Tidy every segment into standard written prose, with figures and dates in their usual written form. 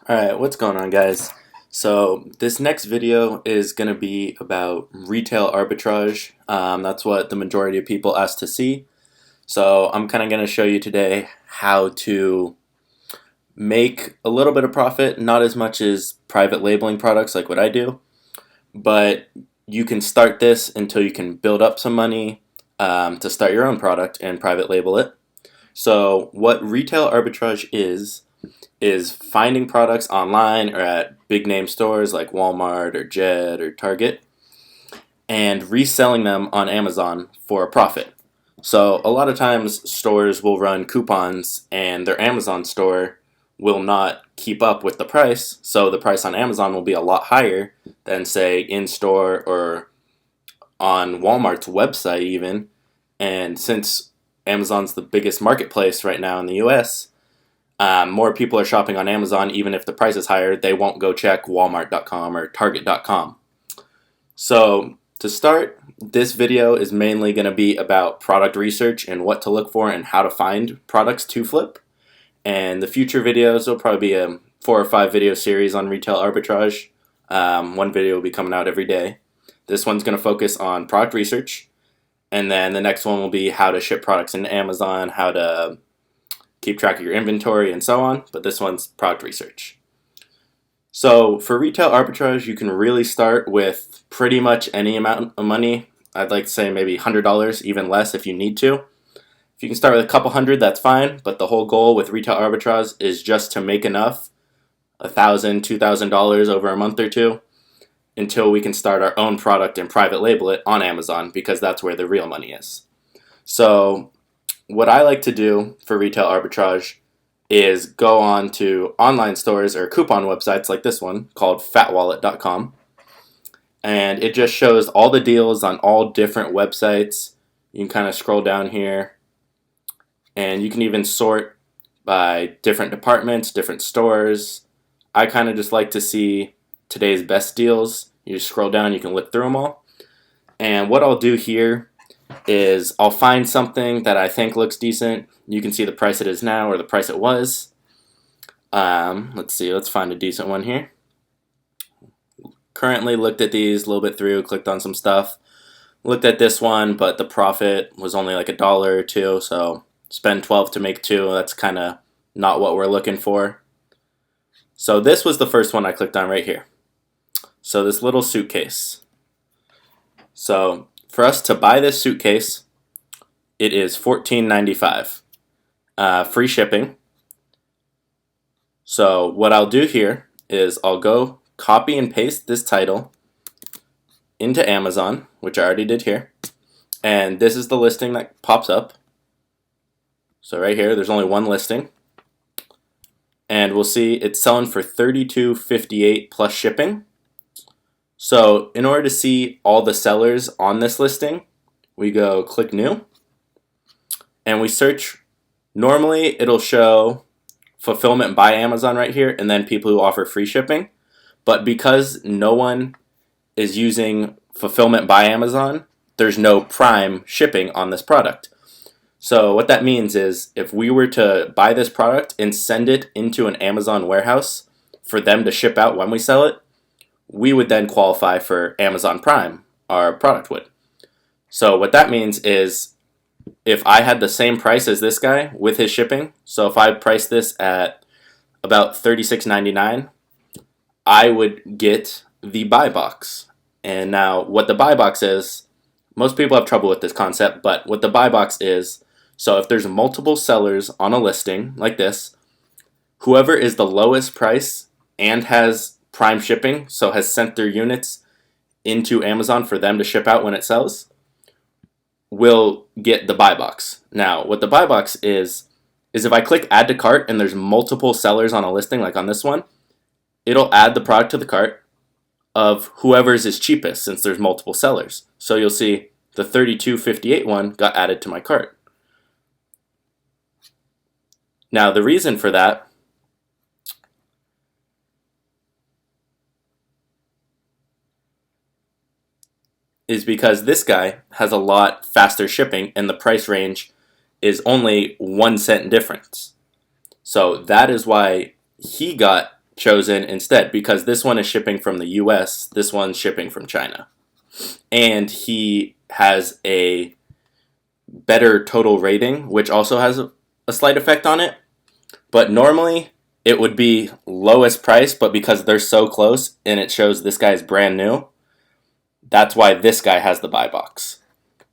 Alright, what's going on, guys? So this next video is going to be about retail arbitrage. That's what the majority of people ask to see. So I'm kind of going to show you today how to make a little bit of profit, not as much as private labeling products like what I do, but you can start this until you can build up some money to start your own product and private label it. So what retail arbitrage is finding products online or at big name stores like Walmart or Jet or Target and reselling them on Amazon for a profit. So a lot of times stores will run coupons and their Amazon store will not keep up with the price, so the price on Amazon will be a lot higher than, say, in store or on Walmart's website even. And since Amazon's the biggest marketplace right now in the US, more people are shopping on Amazon. Even if the price is higher, they won't go check Walmart.com or Target.com. So to start, this video is mainly going to be about product research and what to look for and how to find products to flip. And the future videos will probably be a 4 or 5 video series on retail arbitrage. One video will be coming out every day. This one's going to focus on product research. And then the next one will be how to ship products into Amazon, how to keep track of your inventory, and so on, but this one's product research. So for retail arbitrage, you can really start with pretty much any amount of money. I'd like to say maybe $100, even less if you need to. If you can start with a couple hundred, that's fine, but the whole goal with retail arbitrage is just to make enough, $1,000, $2,000 over a month or two, until we can start our own product and private label it on Amazon, because that's where the real money is. So what I like to do for retail arbitrage is go on to online stores or coupon websites like this one called fatwallet.com, and it just shows all the deals on all different websites. You can kind of scroll down here and you can even sort by different departments, different stores. I kind of just like to see today's best deals. You just scroll down, you can look through them all. And what I'll do here is I'll find something that I think looks decent. You can see the price it is now or the price it was. Let's see, let's find a decent one here. Currently looked at these a little bit through, clicked on some stuff. Looked at this one, but the profit was only like $1 or $2, so spend 12 to make 2. That's kind of not what we're looking for. So this was the first one I clicked on right here. So this little suitcase. So for us to buy this suitcase, it is $14.95, free shipping. So what I'll do here is I'll go copy and paste this title into Amazon, which I already did here, and this is the listing that pops up. So right here, there's only one listing, and we'll see it's selling for $32.58 plus shipping. So in order to see all the sellers on this listing, we go click new and we search. Normally it'll show fulfillment by Amazon right here and then people who offer free shipping. But because no one is using fulfillment by Amazon, there's no prime shipping on this product. So what that means is if we were to buy this product and send it into an Amazon warehouse for them to ship out when we sell it, we would then qualify for Amazon Prime, our product would. So what that means is if I had the same price as this guy with his shipping, so if I priced this at about $36.99, I would get the buy box. And now what the buy box is, most people have trouble with this concept, but what the buy box is, so if there's multiple sellers on a listing like this, whoever is the lowest price and has prime shipping, so has sent their units into Amazon for them to ship out when it sells, will get the buy box. Now, what the buy box is if I click add to cart and there's multiple sellers on a listing, like on this one, it'll add the product to the cart of whoever's is cheapest since there's multiple sellers. So you'll see the $32.58 one got added to my cart. Now, the reason for that is because this guy has a lot faster shipping and the price range is only 1 cent difference. So that is why he got chosen instead because this one is shipping from the US, this one's shipping from China. And he has a better total rating, which also has a slight effect on it. But normally it would be lowest price, but because they're so close and it shows this guy's brand new, that's why this guy has the buy box.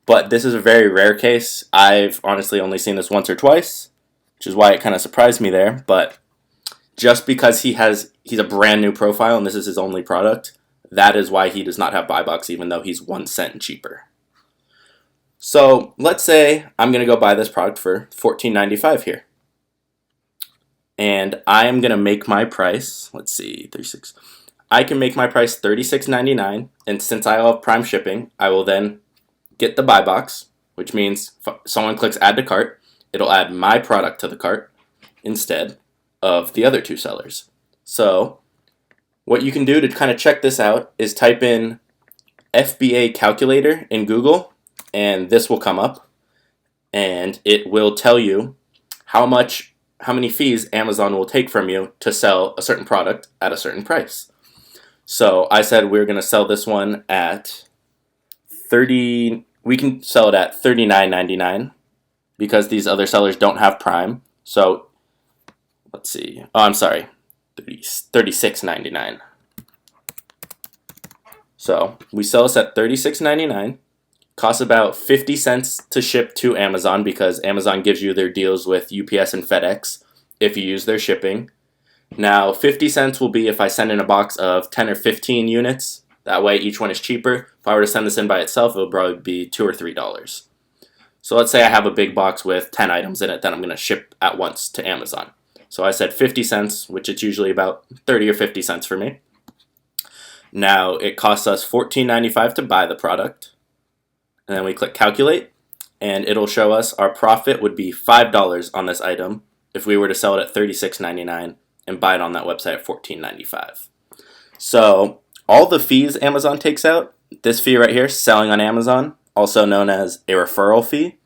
But this is a very rare case. I've honestly only seen this once or twice, which is why it kind of surprised me there. But just because he's a brand new profile and this is his only product, that is why he does not have buy box, even though he's 1 cent cheaper. So let's say I'm going to go buy this product for $14.95 here. And I am going to make my price, let's see, 36. I can make my price $36.99, and since I have Prime shipping, I will then get the buy box, which means if someone clicks add to cart, it'll add my product to the cart instead of the other two sellers. So what you can do to kind of check this out is type in Fba Calculator in Google, and this will come up, and it will tell you how many fees Amazon will take from you to sell a certain product at a certain price. So I said we're going to sell this one at we can sell it at $39.99 because these other sellers don't have Prime. So let's see. Oh, I'm sorry. $36.99. So we sell this at $36.99. Costs about 50 cents to ship to Amazon because Amazon gives you their deals with UPS and FedEx if you use their shipping. Now, 50 cents will be if I send in a box of 10 or 15 units. That way, each one is cheaper. If I were to send this in by itself, it would probably be $2 or $3. So let's say I have a big box with 10 items in it that I'm going to ship at once to Amazon. So I said 50 cents, which it's usually about 30 or 50 cents for me. Now, it costs us $14.95 to buy the product. And then we click calculate, and it'll show us our profit would be $5 on this item if we were to sell it at $36.99 and buy it on that website at $14.95. So all the fees Amazon takes out, this fee right here, selling on Amazon, also known as a referral fee,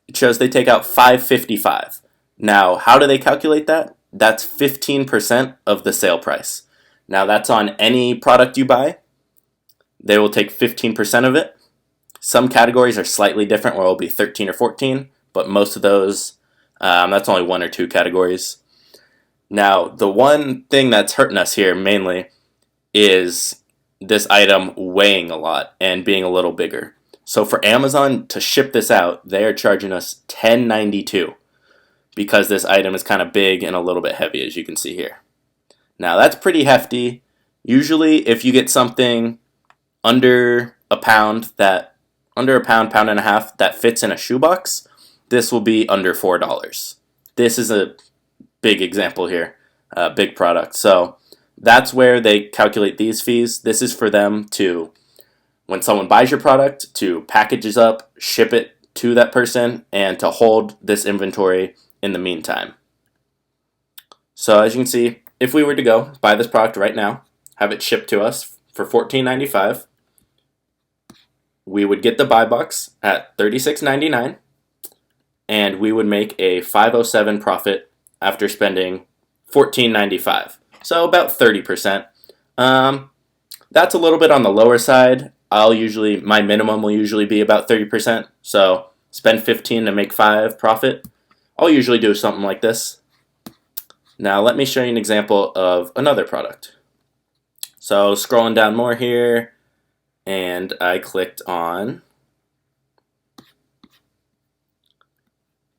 it shows they take out $5.55. Now, how do they calculate that? That's 15% of the sale price. Now, that's on any product you buy. They will take 15% of it. Some categories are slightly different where it will be 13 or 14, but most of those, that's only 1 or 2 categories. Now, the one thing that's hurting us here mainly is this item weighing a lot and being a little bigger. So for Amazon to ship this out, they are charging us $10.92 because this item is kind of big and a little bit heavy, as you can see here. Now, that's pretty hefty. Usually, if you get something under a pound, pound and a half, that fits in a shoebox, this will be under $4. This is a big example here, a big product. So that's where they calculate these fees. This is for them to, when someone buys your product, to package it up, ship it to that person, and to hold this inventory in the meantime. So as you can see, if we were to go buy this product right now, have it shipped to us for $14.95, we would get the buy box at $36.99, and we would make a $5.07 profit after spending $14.95. So about 30%. That's a little bit on the lower side. My minimum will usually be about 30%. So spend 15 to make 5 profit. I'll usually do something like this. Now let me show you an example of another product. So scrolling down more here, and I clicked on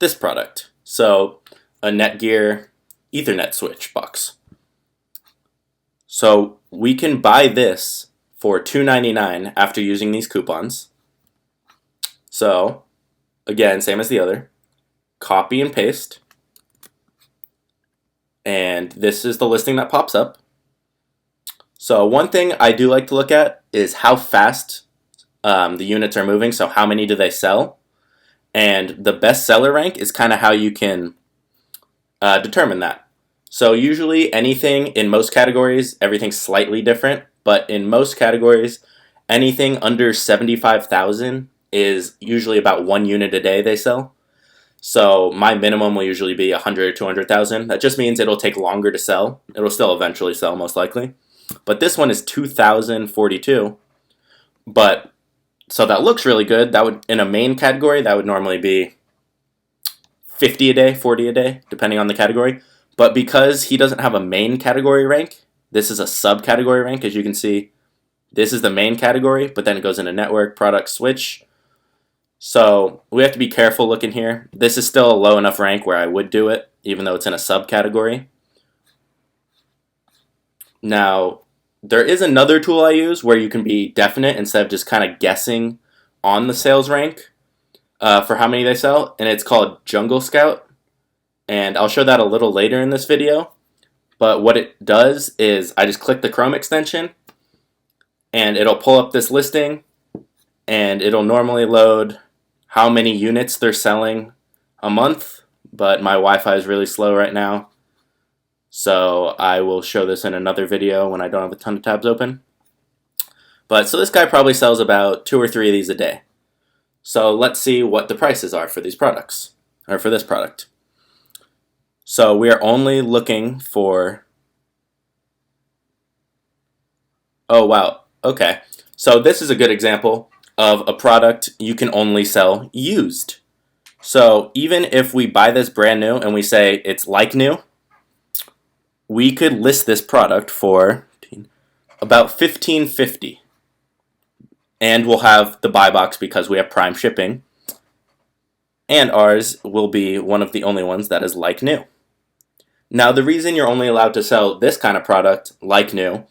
this product. So a Netgear Ethernet switch box. So we can buy this for $2.99 after using these coupons. So again, same as the other. Copy and paste. And this is the listing that pops up. So one thing I do like to look at is how fast the units are moving. So how many do they sell? And the best seller rank is kind of how you can determine that. So usually anything in most categories, everything's slightly different. But in most categories, anything under 75,000 is usually about 1 unit a day they sell. So my minimum will usually be 100 or 200,000. That just means it'll take longer to sell. It'll still eventually sell most likely. But this one is 2,042. But so that looks really good. That would, in a main category, that would normally be 50 a day, 40 a day, depending on the category. But because he doesn't have a main category rank, this is a subcategory rank. As you can see, this is the main category, but then it goes into network, product, switch. So we have to be careful looking here. This is still a low enough rank where I would do it, even though it's in a subcategory. Now, there is another tool I use where you can be definite instead of just kind of guessing on the sales rank for how many they sell, and it's called Jungle Scout. And I'll show that a little later in this video. But what it does is I just click the Chrome extension, and it'll pull up this listing, and it'll normally load how many units they're selling a month, but my Wi-Fi is really slow right now, so I will show this in another video when I don't have a ton of tabs open. But so this guy probably sells about 2 or 3 of these a day. So let's see what the prices are for these products, or for this product. So we are only looking for, oh wow, okay. So this is a good example of a product you can only sell used. So even if we buy this brand new and we say it's like new, we could list this product for about $15.50. And we'll have the buy box because we have Prime shipping. And ours will be one of the only ones that is like new. Now the reason you're only allowed to sell this kind of product like new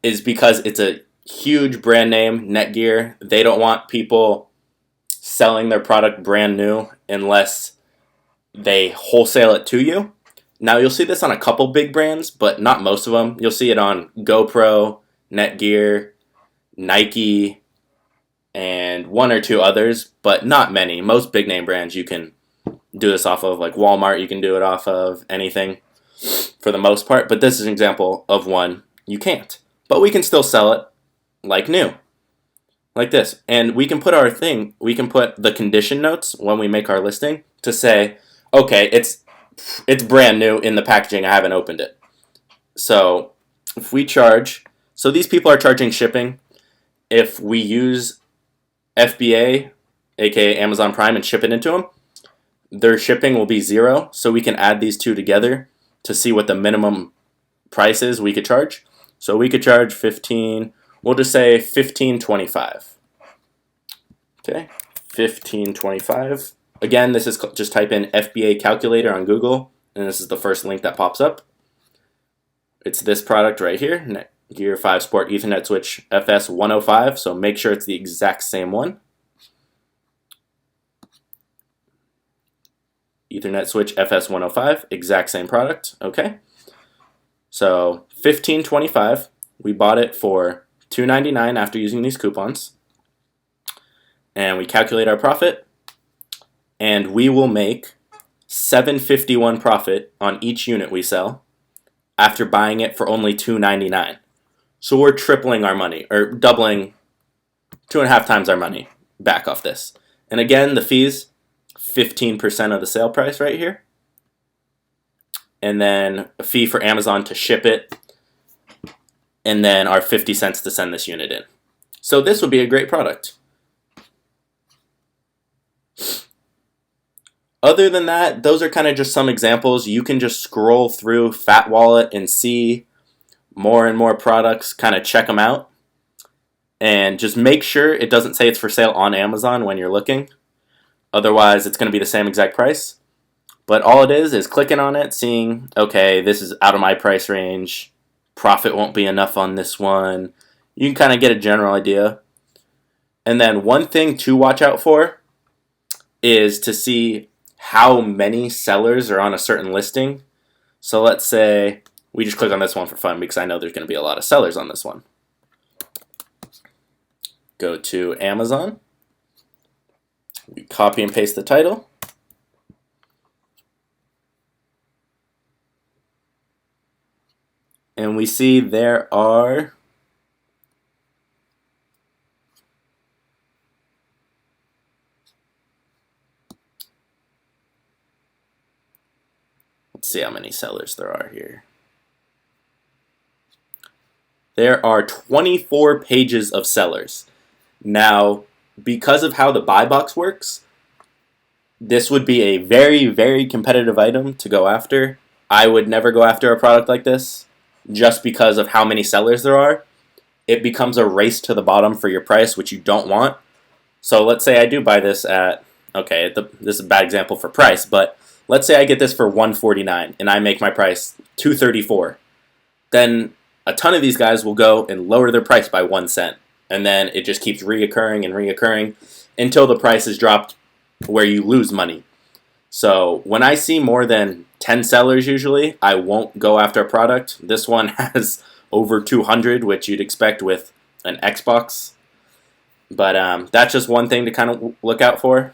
is because it's a huge brand name, Netgear. They don't want people selling their product brand new unless they wholesale it to you. Now you'll see this on a couple big brands, but not most of them. You'll see it on GoPro, Netgear, Nike, and 1 or 2 others, but not many. Most big name brands you can do this off of, like Walmart you can do it off of, anything for the most part, but this is an example of one you can't. But we can still sell it like new, like this. And we can put our thing, we can put the condition notes when we make our listing to say, okay, it's brand new in the packaging, I haven't opened it. So if we charge, so these people are charging shipping. If we use FBA, aka Amazon Prime, and ship it into them, their shipping will be 0. So we can add these two together to see what the minimum price is we could charge. So we could charge 15, we'll just say $15.25. Okay, $15.25. Again, this is just type in FBA Calculator on Google, and this is the first link that pops up. It's this product right here, Netgear 5 Sport Ethernet Switch FS105, so make sure it's the exact same one. Ethernet Switch FS105, exact same product, okay. So $15.25, we bought it for $2.99 after using these coupons. And we calculate our profit, and we will make $7.51 profit on each unit we sell after buying it for only $2.99. So we're tripling our money, or doubling, 2.5 times our money back off this. And again, the fees, 15% of the sale price right here. And then a fee for Amazon to ship it, and then our 50 cents to send this unit in. So this would be a great product. Other than that, those are kind of just some examples. You can just scroll through Fat Wallet and see more and more products, kind of check them out. And just make sure it doesn't say it's for sale on Amazon when you're looking. Otherwise, it's going to be the same exact price. But all it is clicking on it, seeing, okay, this is out of my price range. Profit won't be enough on this one. You can kind of get a general idea. And then one thing to watch out for is to see how many sellers are on a certain listing. So let's say we just click on this one for fun because I know there's going to be a lot of sellers on this one. Go to Amazon. We copy and paste the title. And we see there are Let's see how many sellers there are here. There are 24 pages of sellers. Now, because of how the buy box works, this would be a very, very competitive item to go after. I would never go after a product like this just because of how many sellers there are. It becomes a race to the bottom for your price, which you don't want. So let's say I do buy this at, okay, this is a bad example for price, but let's say I get this for $149 and I make my price $234. Then a ton of these guys will go and lower their price by 1 cent. And then it just keeps reoccurring and reoccurring until the price is dropped where you lose money. So when I see more than 10 sellers usually, I won't go after a product. This one has over 200, which you'd expect with an Xbox. But that's just one thing to kind of look out for.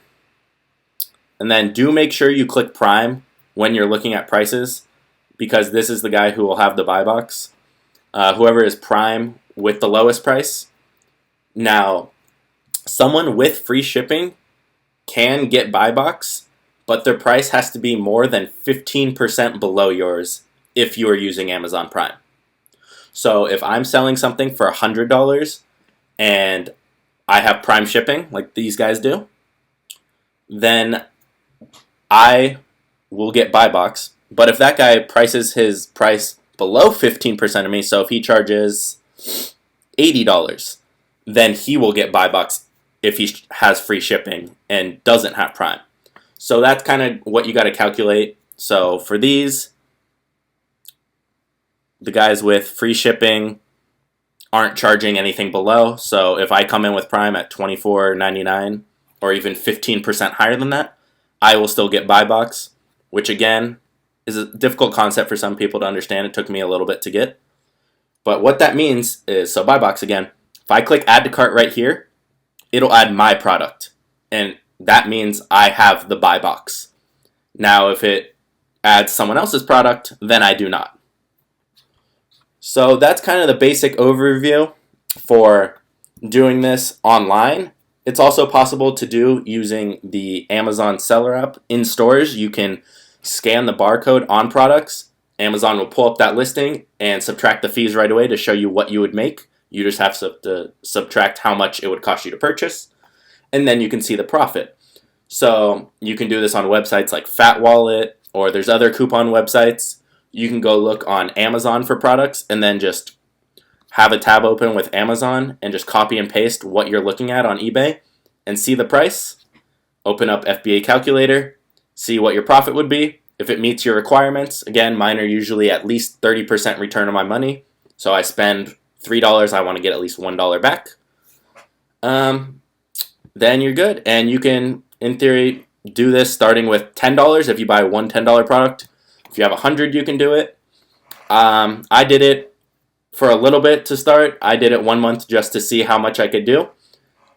And then do make sure you click Prime when you're looking at prices, because this is the guy who will have the buy box. Whoever is Prime with the lowest price. Now, someone with free shipping can get buy box, but their price has to be more than 15% below yours if you are using Amazon Prime. So if I'm selling something for $100 and I have Prime shipping, like these guys do, then I will get buy box. But if that guy prices his price below 15% of me, so if he charges $80, then he will get buy box if he has free shipping and doesn't have Prime. So that's kind of what you got to calculate. So for these, the guys with free shipping aren't charging anything below. So if I come in with Prime at $24.99 or even 15% higher than that, I will still get buy box, which again is a difficult concept for some people to understand. It took me a little bit to get. But what that means is, so buy box again, if I click add to cart right here, it'll add my product. And that means I have the buy box. Now, if it adds someone else's product, then I do not. So that's kind of the basic overview for doing this online. It's also possible to do using the Amazon seller app in stores. You can scan the barcode on products. Amazon will pull up that listing and subtract the fees right away to show you what you would make. You just have to subtract how much it would cost you to purchase, and then you can see the profit. So you can do this on websites like Fat Wallet, or there's other coupon websites. You can go look on Amazon for products and then just have a tab open with Amazon and just copy and paste what you're looking at on eBay and see the price. Open up Fba Calculator, see what your profit would be. If it meets your requirements, again, mine are usually at least 30% return on my money. So I spend $3, I want to get at least $1 back. Then you're good. And you can, in theory, do this starting with $10 if you buy one $10 product. If you have 100, you can do it. I did it for a little bit to start. I did it 1 month just to see how much I could do.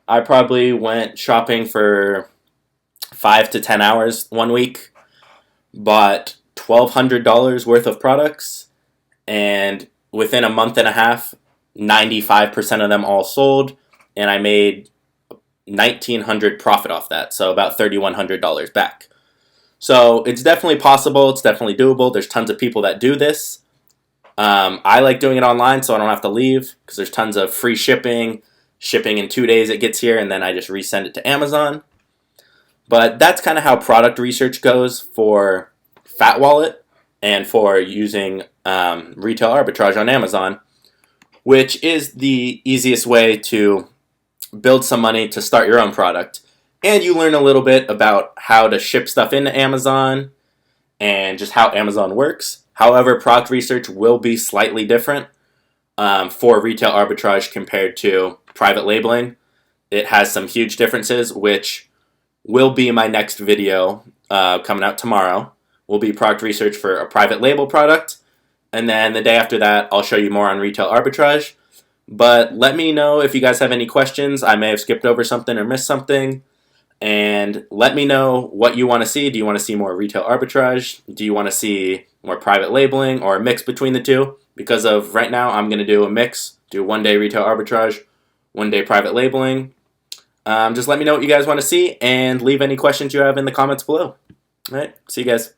I probably went shopping for 5 to 10 hours 1 week, bought $1,200 worth of products, and within a month and a half, 95% of them all sold, and I made $1,900 profit off that, so about $3,100 back. So it's definitely possible. It's definitely doable. There's tons of people that do this. I like doing it online so I don't have to leave because there's tons of free shipping. Shipping in 2 days it gets here, and then I just resend it to Amazon. But that's kind of how product research goes for Fat Wallet and for using retail arbitrage on Amazon, which is the easiest way to build some money to start your own product. And you learn a little bit about how to ship stuff into Amazon and just how Amazon works. However, product research will be slightly different for retail arbitrage compared to private labeling. It has some huge differences, which will be my next video coming out tomorrow. Will be product research for a private label product. And then the day after that, I'll show you more on retail arbitrage. But let me know if you guys have any questions. I may have skipped over something or missed something. And let me know what you want to see. Do you want to see more retail arbitrage? Do you want to see more private labeling or a mix between the two? Because of right now, I'm going to do a mix. Do 1 day retail arbitrage, 1 day private labeling. Just let me know what you guys want to see and leave any questions you have in the comments below. All right, see you guys.